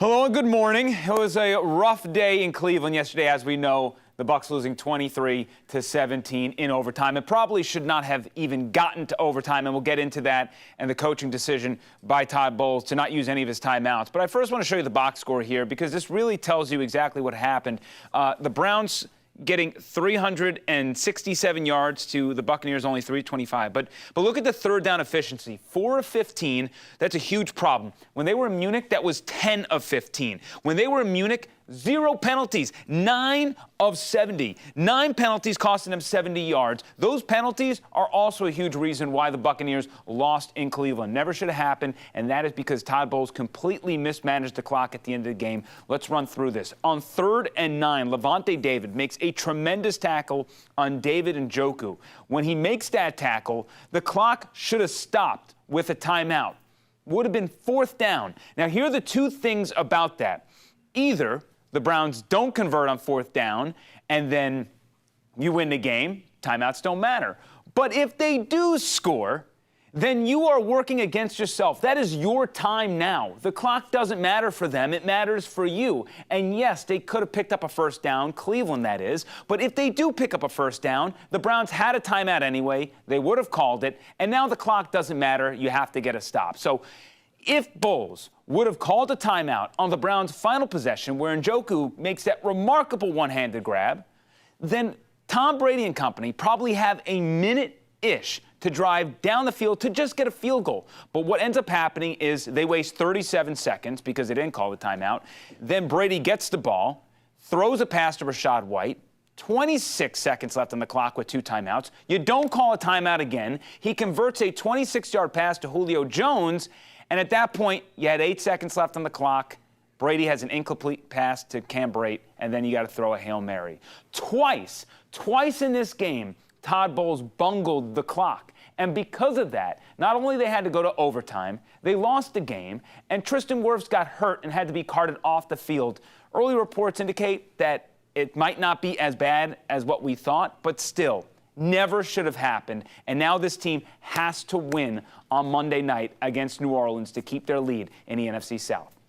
Hello and good morning. It was a rough day in Cleveland yesterday, as we know. The Bucs losing 23-17 in overtime. It probably should not have even gotten to overtime, and we'll get into that and the coaching decision by Todd Bowles to not use any of his timeouts. But I first want to show you the box score here because this really tells you exactly what happened. The Browns getting 367 yards to the Buccaneers only 325. But look at the third down efficiency. 4 of 15, that's a huge problem. When they were in Munich, that was 10 of 15. When they were in Munich, 0 penalties, 9 of 70. 9 penalties costing them 70 yards. Those penalties are also a huge reason why the Buccaneers lost in Cleveland. Never should have happened, and that is because Todd Bowles completely mismanaged the clock at the end of the game. Let's run through this. On 3rd and 9, Levante David makes a tremendous tackle on David Njoku. When he makes that tackle, the clock should have stopped with a timeout. Would have been 4th down. Now, here are the two things about that. Either the Browns don't convert on 4th down, and then you win the game. Timeouts don't matter. But if they do score, then you are working against yourself. That is your time now. The clock doesn't matter for them. It matters for you. And yes, they could have picked up a 1st down, Cleveland that is. But if they do pick up a 1st down, the Browns had a timeout anyway. They would have called it. And now the clock doesn't matter. You have to get a stop. So if Bowles would have called a timeout on the Browns' final possession where Njoku makes that remarkable one-handed grab, then Tom Brady and company probably have a minute-ish to drive down the field to just get a field goal. But what ends up happening is they waste 37 seconds because they didn't call the timeout. Then Brady gets the ball, throws a pass to Rachaad White, 26 seconds left on the clock with 2 timeouts. You don't call a timeout again. He converts a 26-yard pass to Julio Jones, and at that point, you had 8 seconds left on the clock. Brady has an incomplete pass to Cam Brate, and then you got to throw a Hail Mary. Twice in this game, Todd Bowles bungled the clock. And because of that, not only they had to go to overtime, they lost the game, and Tristan Wirfs got hurt and had to be carted off the field. Early reports indicate that it might not be as bad as what we thought, but still, never should have happened. And now this team has to win on Monday night against New Orleans to keep their lead in the NFC South.